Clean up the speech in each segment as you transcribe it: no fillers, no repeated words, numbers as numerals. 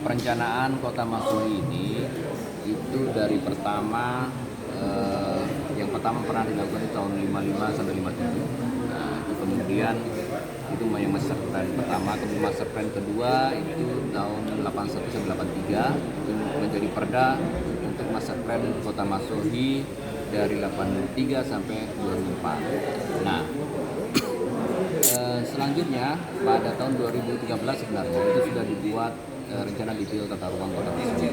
perencanaan Kota Masuhi ini itu dari pertama yang pertama pernah dilakukan di tahun 55 sampai 57. Nah, itu kemudian itu yang master plan pertama, kemudian master plan kedua itu tahun 81 sampai 83 itu menjadi perda untuk master plan Kota Masuhi dari 83 sampai 2004. Nah, selanjutnya pada tahun 2013 sebenarnya itu sudah dibuat rencana detail tata ruang Kota Masuhi.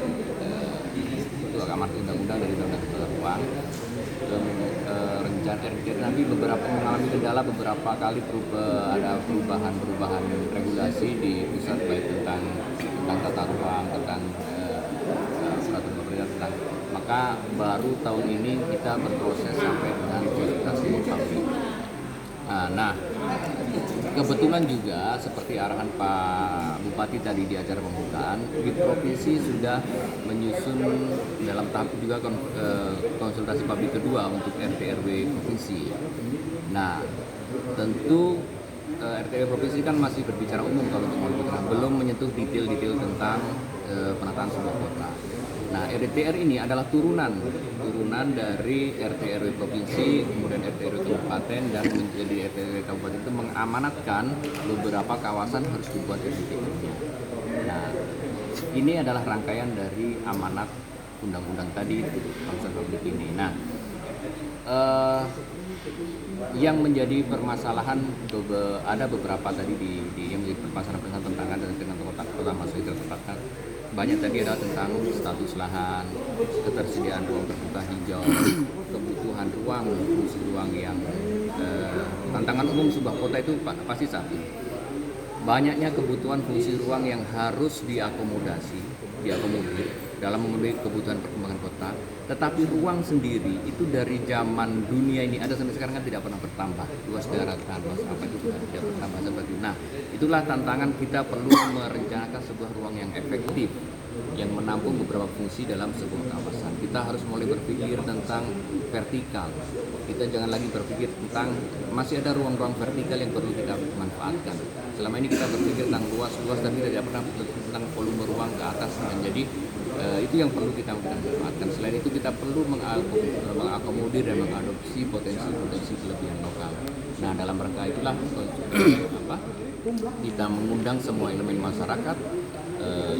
Itu amanat undang-undang dari Undang-Undang Tata Ruang. Rencana RDTR nanti beberapa mengalami kendala beberapa kali ada perubahan regulasi di pusat, baik tentang tata ruang, tentang peraturan pemerintah tentang, maka baru tahun ini kita berproses sampai dengan konsultasi publik. Nah, kebetulan juga seperti arahan Pak Bupati tadi di acara pembukaan, di provinsi sudah menyusun dalam tahap juga konsultasi publik kedua untuk RT RW provinsi. Nah, tentu RT RW provinsi kan masih berbicara umum kalau untuk belum menyentuh detail-detail tentang penataan sebuah kota. Nah, RDTR ini adalah turunan dari RT RW provinsi, kemudian RT RW kabupaten, dan menjadi RT RW kabupaten itu mengamanatkan beberapa kawasan harus dibuat RDTR-nya. Nah, ini adalah rangkaian dari amanat undang-undang tadi konsultasi publik ini. Nah, yang menjadi permasalahan ada beberapa tadi yang menjadi permasalahan tentang kota Masuhi tertetapkan. Banyak tadi adalah tentang status lahan, ketersediaan ruang terbuka hijau, kebutuhan ruang, fungsi ruang yang tantangan umum sebuah kota itu pasti satu. Banyaknya kebutuhan fungsi ruang yang harus diakomodir dalam memenuhi kebutuhan perkembangan kota, tetapi ruang sendiri itu dari zaman dunia ini ada sampai sekarang kan tidak pernah bertambah, luas daratan, luas apa itu tidak bertambah seperti itu. Nah, itulah tantangan, kita perlu merencanakan sebuah ruang yang efektif yang menampung beberapa fungsi dalam sebuah kawasan. Kita harus mulai berpikir tentang vertikal. Kita jangan lagi berpikir tentang masih ada ruang-ruang vertikal yang perlu kita manfaatkan. Selama ini kita berpikir tentang luas tapi tidak pernah tentang volume ruang ke atas. Jadi itu yang perlu kita manfaatkan. Selain itu kita perlu mengakomodir dan mengadopsi potensi kelebihan lokal. Nah, dalam rangka itulah kita mengundang semua elemen masyarakat,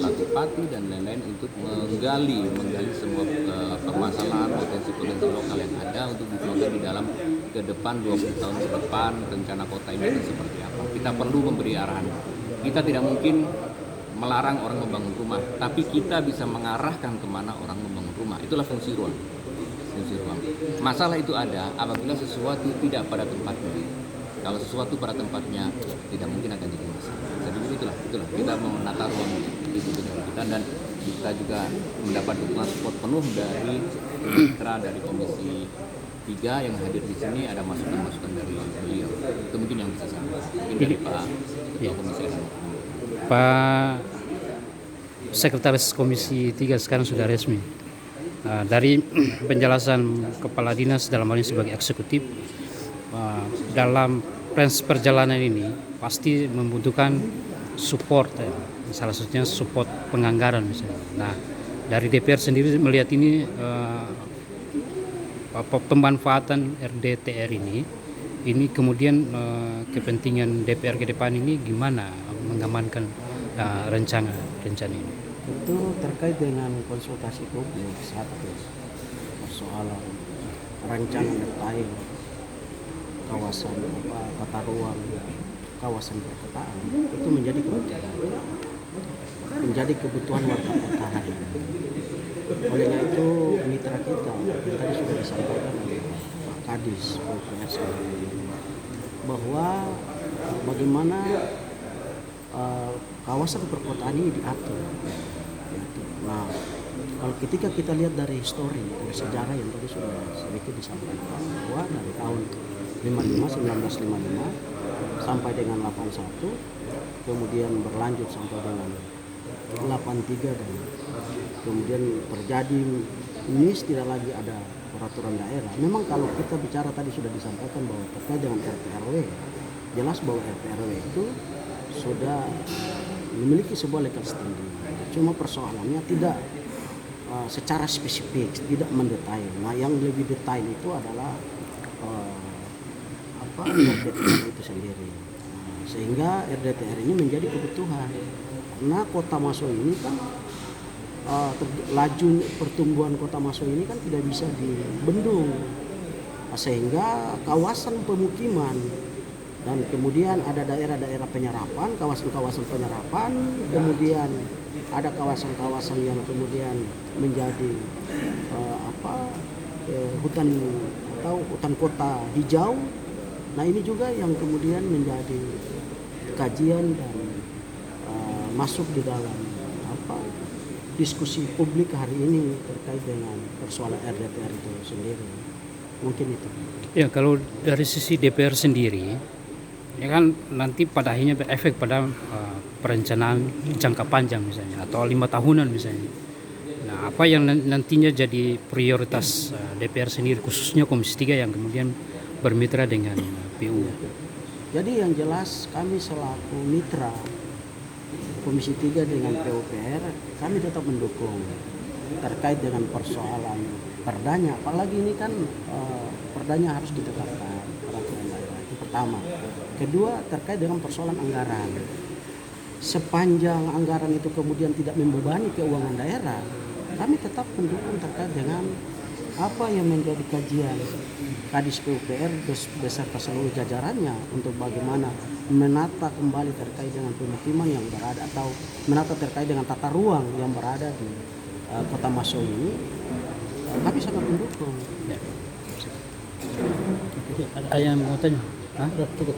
Latipati dan lain-lain untuk menggali semua permasalahan potensi lokal yang ada untuk dikelola di dalam ke depan 20 tahun ke depan rencana kota ini akan seperti apa. Kita perlu memberi arahan. Kita tidak mungkin melarang orang membangun rumah, tapi kita bisa mengarahkan kemana orang membangun rumah. Itulah fungsi ruang. Masalah itu ada apabila sesuatu tidak pada tempatnya. Kalau sesuatu pada tempatnya tidak mungkin akan jadi masalah. Jadi itulah kita menata ruang itu dengan kita, dan kita juga mendapat dukungan support penuh dari mitra dari Komisi 3 yang hadir di sini, ada masukan dari beliau. Itu mungkin yang bisa saya mungkin dari Pak Ketua Komisi 6. Pak Sekretaris Komisi 3 sekarang sudah resmi. Dari penjelasan Kepala Dinas dalam hal ini sebagai eksekutif, dalam perjalanan ini pasti membutuhkan support, salah satunya support penganggaran misalnya. Nah, dari DPR sendiri melihat ini pemanfaatan RDTR ini kemudian kepentingan DPR ke depan ini gimana mengamankan rencana ini? Itu terkait dengan konsultasi publik, satu persoalan rancangan detail kawasan tata ruang kawasan perkotaan itu menjadi kebutuhan warga kota hari ini. Olehnya itu mitra kita yang tadi sudah disampaikan oleh Pak Kadis PPS bahwa bagaimana kawasan perkotaan ini diatur. Nah, kalau ketika kita lihat dari histori, dari sejarah yang tadi sudah sedikit disampaikan bahwa dari tahun 1955 sampai dengan 81, kemudian berlanjut sampai dengan 83, dan kemudian terjadi ini tidak lagi ada peraturan daerah. Memang kalau kita bicara tadi sudah disampaikan bahwa terkait dengan RT/RW, jelas bahwa RT/RW itu sudah memiliki sebuah legal standing. cuma persoalannya tidak secara spesifik, tidak mendetail. Nah, yang lebih detail itu adalah RDTR itu sendiri. Nah, sehingga RDTR ini menjadi kebutuhan karena Kota Maso ini kan laju pertumbuhan Kota Maso ini kan tidak bisa dibendung. Nah, sehingga kawasan pemukiman dan kemudian ada daerah-daerah penyerapan, kawasan-kawasan penyerapan, kemudian ada kawasan-kawasan yang kemudian menjadi hutan atau hutan kota hijau. Nah, ini juga yang kemudian menjadi kajian dan masuk di dalam diskusi publik hari ini terkait dengan persoalan RDTR itu sendiri. Mungkin itu. Ya, kalau dari sisi DPR sendiri, ya kan nanti pada akhirnya berefek pada perencanaan jangka panjang misalnya atau 5 tahunan misalnya. Nah, apa yang nantinya jadi prioritas DPR sendiri khususnya Komisi 3 yang kemudian bermitra dengan PU? Jadi yang jelas kami selaku mitra Komisi 3 dengan PUPR, kami tetap mendukung terkait dengan persoalan perdanya. Apalagi ini kan perdanya harus ditetapkan peraturan daerah, itu pertama. Kedua, terkait dengan persoalan anggaran. Sepanjang anggaran itu kemudian tidak membebani keuangan daerah, kami tetap mendukung terkait dengan apa yang menjadi kajian Kadis PUPR beserta seluruh jajarannya untuk bagaimana menata kembali terkait dengan pemukiman yang berada atau menata terkait dengan tata ruang yang berada di Kota Maso ini. Kami sangat mendukung. Ya. Ada yang mau tanya? Hah? Cukup.